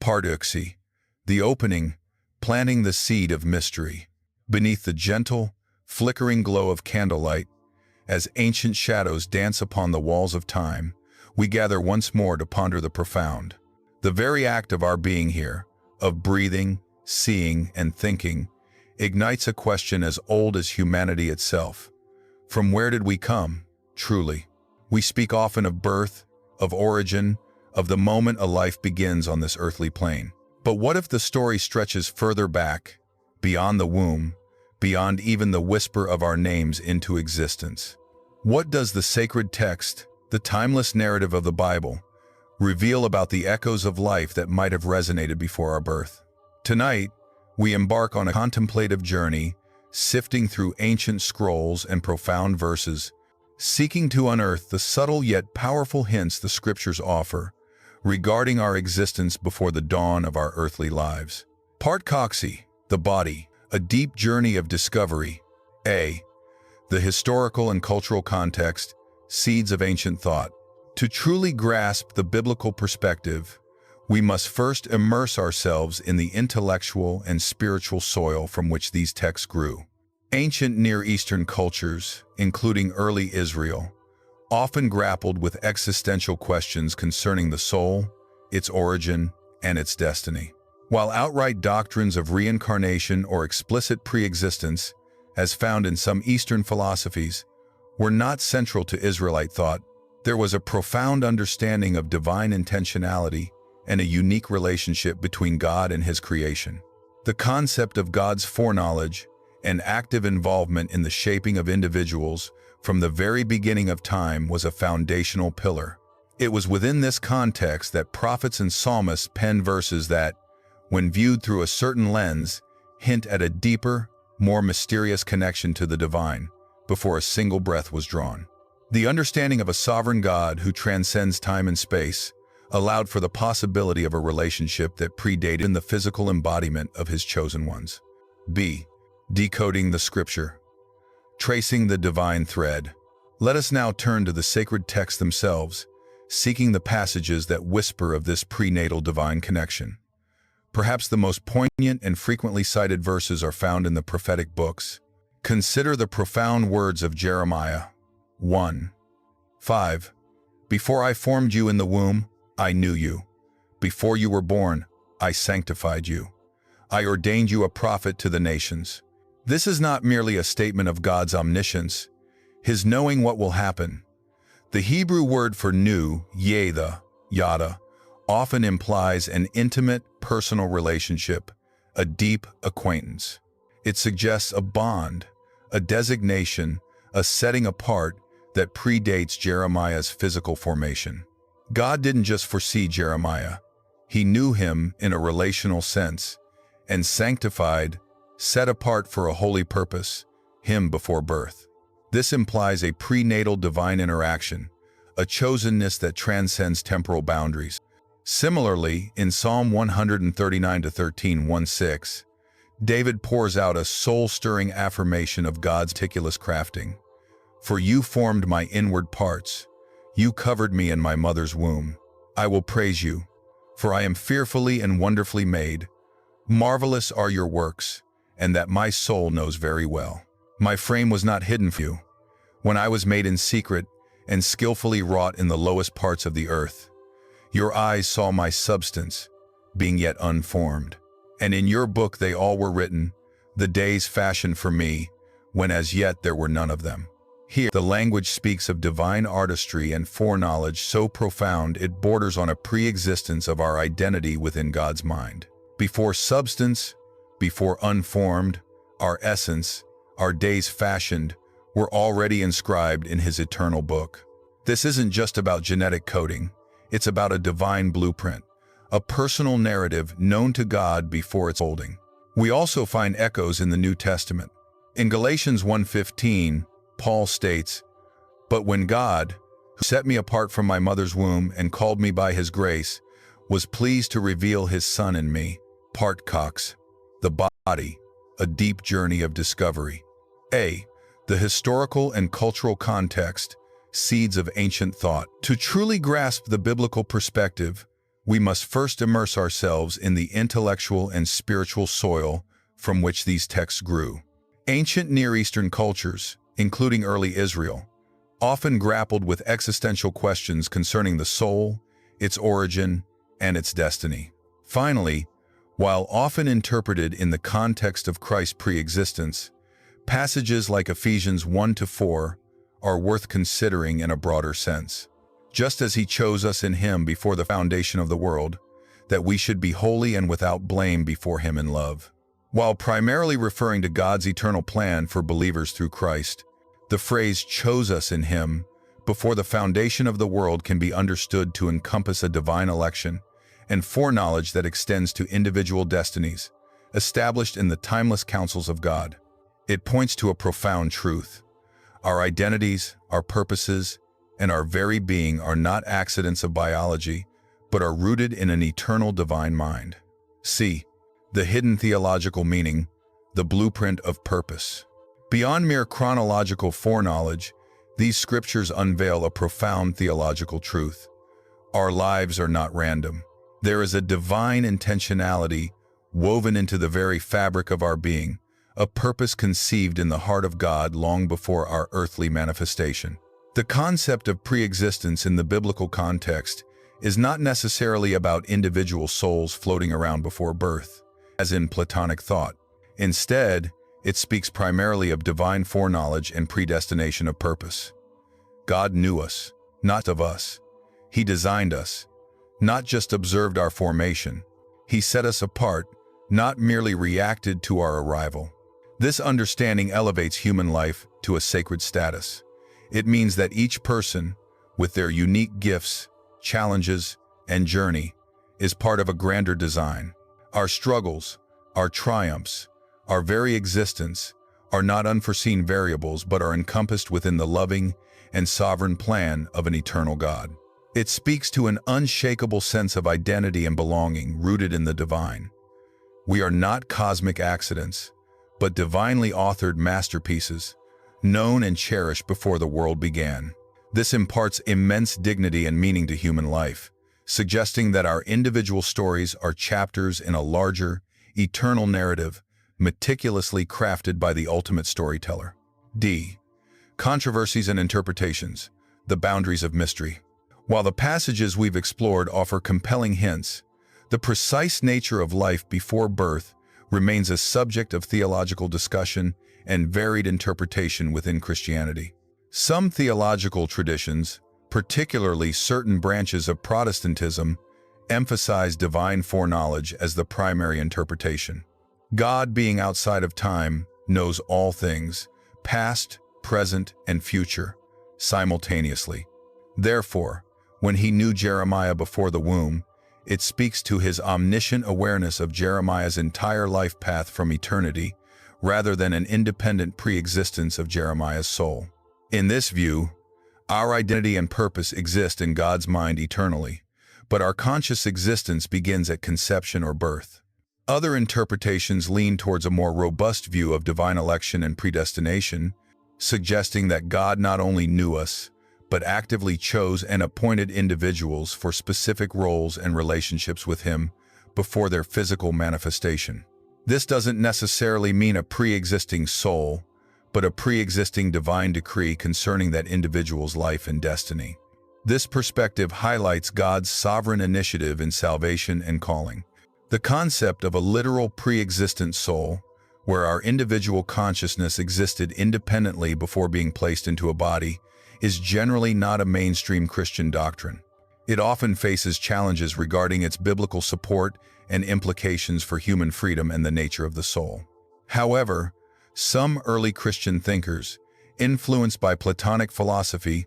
Parduxy, the opening, planting the seed of mystery. Beneath the gentle, flickering glow of candlelight, as ancient shadows dance upon the walls of time, we gather once more to ponder the profound. The very act of our being here, of breathing, seeing, and thinking, ignites a question as old as humanity itself. From where did we come, truly? We speak often of birth, of origin, of the moment a life begins on this earthly plane. But what if the story stretches further back, beyond the womb, beyond even the whisper of our names into existence? What does the sacred text, the timeless narrative of the Bible, reveal about the echoes of life that might have resonated before our birth? Tonight, we embark on a contemplative journey, sifting through ancient scrolls and profound verses, seeking to unearth the subtle yet powerful hints the scriptures offer regarding our existence before the dawn of our earthly lives. Parduxy, the body, a deep journey of discovery. A. The historical and cultural context, seeds of ancient thought. To truly grasp the biblical perspective, we must first immerse ourselves in the intellectual and spiritual soil from which these texts grew. Ancient Near Eastern cultures, including early Israel, often grappled with existential questions concerning the soul, its origin, and its destiny. While outright doctrines of reincarnation or explicit pre-existence, as found in some Eastern philosophies, were not central to Israelite thought, there was a profound understanding of divine intentionality and a unique relationship between God and His creation. The concept of God's foreknowledge and active involvement in the shaping of individuals from the very beginning of time was a foundational pillar. It was within this context that prophets and psalmists penned verses that, when viewed through a certain lens, hint at a deeper, more mysterious connection to the divine, before a single breath was drawn. The understanding of a sovereign God who transcends time and space allowed for the possibility of a relationship that predated the physical embodiment of His chosen ones. B. Decoding the Scripture. Tracing the divine thread. Let us now turn to the sacred texts themselves, seeking the passages that whisper of this prenatal divine connection. Perhaps the most poignant and frequently cited verses are found in the prophetic books. Consider the profound words of Jeremiah 1:5. Before I formed you in the womb, I knew you. Before you were born, I sanctified you. I ordained you a prophet to the nations. This is not merely a statement of God's omniscience, His knowing what will happen. The Hebrew word for knew, yada, often implies an intimate, personal relationship, a deep acquaintance. It suggests a bond, a designation, a setting apart that predates Jeremiah's physical formation. God didn't just foresee Jeremiah. He knew him in a relational sense, and sanctified, set apart for a holy purpose, him before birth. This implies a prenatal divine interaction, a chosenness that transcends temporal boundaries. Similarly, in Psalm 139:13-1:6, David pours out a soul-stirring affirmation of God's meticulous crafting. For you formed my inward parts. You covered me in my mother's womb. I will praise you, for I am fearfully and wonderfully made. Marvelous are your works, and that my soul knows very well. My frame was not hidden from you, when I was made in secret and skillfully wrought in the lowest parts of the earth. Your eyes saw my substance, being yet unformed. And in your book they all were written, the days fashioned for me, when as yet there were none of them. Here, the language speaks of divine artistry and foreknowledge so profound it borders on a pre-existence of our identity within God's mind. Before substance, before unformed, our essence, our days fashioned, were already inscribed in His eternal book. This isn't just about genetic coding, it's about a divine blueprint, a personal narrative known to God before its holding. We also find echoes in the New Testament. In Galatians 1:15, Paul states, "But when God, who set me apart from my mother's womb and called me by His grace, was pleased to reveal His Son in me," Parduxy, the body, a deep journey of discovery. A. The historical and cultural context, seeds of ancient thought. To truly grasp the biblical perspective, we must first immerse ourselves in the intellectual and spiritual soil from which these texts grew. Ancient Near Eastern cultures, including early Israel, often grappled with existential questions concerning the soul, its origin, and its destiny. Finally, while often interpreted in the context of Christ's pre-existence, passages like Ephesians 1-4 are worth considering in a broader sense. Just as he chose us in him before the foundation of the world, that we should be holy and without blame before him in love. While primarily referring to God's eternal plan for believers through Christ, the phrase chose us in him before the foundation of the world can be understood to encompass a divine election and foreknowledge that extends to individual destinies, established in the timeless counsels of God. It points to a profound truth. Our identities, our purposes, and our very being are not accidents of biology, but are rooted in an eternal divine mind. C. The hidden theological meaning, the blueprint of purpose. Beyond mere chronological foreknowledge, these scriptures unveil a profound theological truth. Our lives are not random. There is a divine intentionality woven into the very fabric of our being, a purpose conceived in the heart of God long before our earthly manifestation. The concept of pre-existence in the biblical context is not necessarily about individual souls floating around before birth, as in Platonic thought. Instead, it speaks primarily of divine foreknowledge and predestination of purpose. God knew us, not of us. He designed us, not just observed our formation. He set us apart, not merely reacted to our arrival. This understanding elevates human life to a sacred status. It means that each person, with their unique gifts, challenges, and journey, is part of a grander design. Our struggles, our triumphs, our very existence are not unforeseen variables but are encompassed within the loving and sovereign plan of an eternal God. It speaks to an unshakable sense of identity and belonging rooted in the divine. We are not cosmic accidents, but divinely authored masterpieces, known and cherished before the world began. This imparts immense dignity and meaning to human life, suggesting that our individual stories are chapters in a larger, eternal narrative, meticulously crafted by the ultimate storyteller. D. Controversies and interpretations, the boundaries of mystery. While the passages we've explored offer compelling hints, the precise nature of life before birth remains a subject of theological discussion and varied interpretation within Christianity. Some theological traditions, particularly certain branches of Protestantism, emphasize divine foreknowledge as the primary interpretation. God, being outside of time, knows all things, past, present, and future, simultaneously. Therefore, when he knew Jeremiah before the womb, it speaks to his omniscient awareness of Jeremiah's entire life path from eternity, rather than an independent pre-existence of Jeremiah's soul. In this view, our identity and purpose exist in God's mind eternally, but our conscious existence begins at conception or birth. Other interpretations lean towards a more robust view of divine election and predestination, suggesting that God not only knew us, but actively chose and appointed individuals for specific roles and relationships with him before their physical manifestation. This doesn't necessarily mean a pre-existing soul, but a pre-existing divine decree concerning that individual's life and destiny. This perspective highlights God's sovereign initiative in salvation and calling. The concept of a literal pre-existent soul, where our individual consciousness existed independently before being placed into a body, is generally not a mainstream Christian doctrine. It often faces challenges regarding its biblical support and implications for human freedom and the nature of the soul. However, some early Christian thinkers, influenced by Platonic philosophy,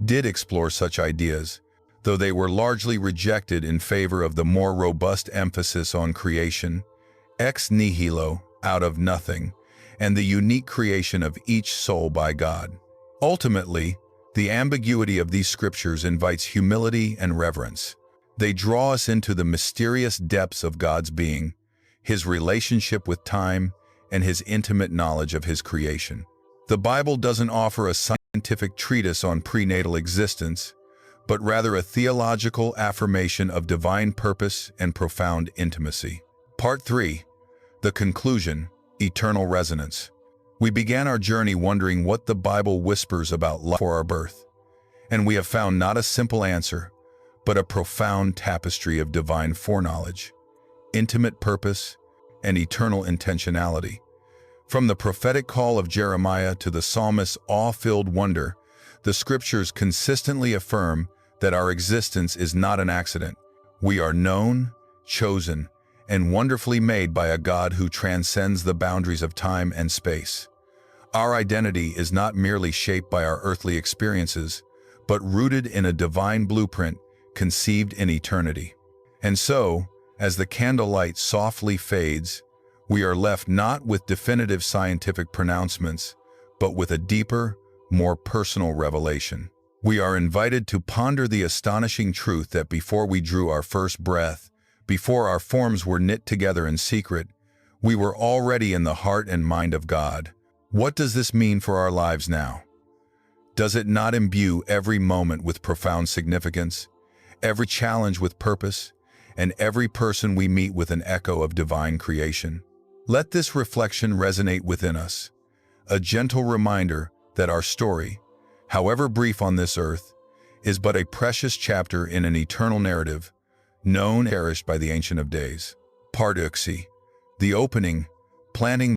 did explore such ideas, though they were largely rejected in favor of the more robust emphasis on creation, ex nihilo, out of nothing, and the unique creation of each soul by God. Ultimately, the ambiguity of these scriptures invites humility and reverence. They draw us into the mysterious depths of God's being, his relationship with time, and his intimate knowledge of his creation. The Bible doesn't offer a scientific treatise on prenatal existence, but rather a theological affirmation of divine purpose and profound intimacy. Part 3. The conclusion, eternal resonance. We began our journey wondering what the Bible whispers about life before our birth, and we have found not a simple answer, but a profound tapestry of divine foreknowledge, intimate purpose, and eternal intentionality. From the prophetic call of Jeremiah to the psalmist's awe-filled wonder, the scriptures consistently affirm that our existence is not an accident. We are known, chosen, and wonderfully made by a God who transcends the boundaries of time and space. Our identity is not merely shaped by our earthly experiences, but rooted in a divine blueprint conceived in eternity. And so, as the candlelight softly fades, we are left not with definitive scientific pronouncements, but with a deeper, more personal revelation. We are invited to ponder the astonishing truth that before we drew our first breath, before our forms were knit together in secret, we were already in the heart and mind of God. What does this mean for our lives now? Does it not imbue every moment with profound significance, every challenge with purpose, and every person we meet with an echo of divine creation? Let this reflection resonate within us, a gentle reminder that our story, however brief on this earth, is but a precious chapter in an eternal narrative, known and cherished by the Ancient of Days. Part 6. The opening, planting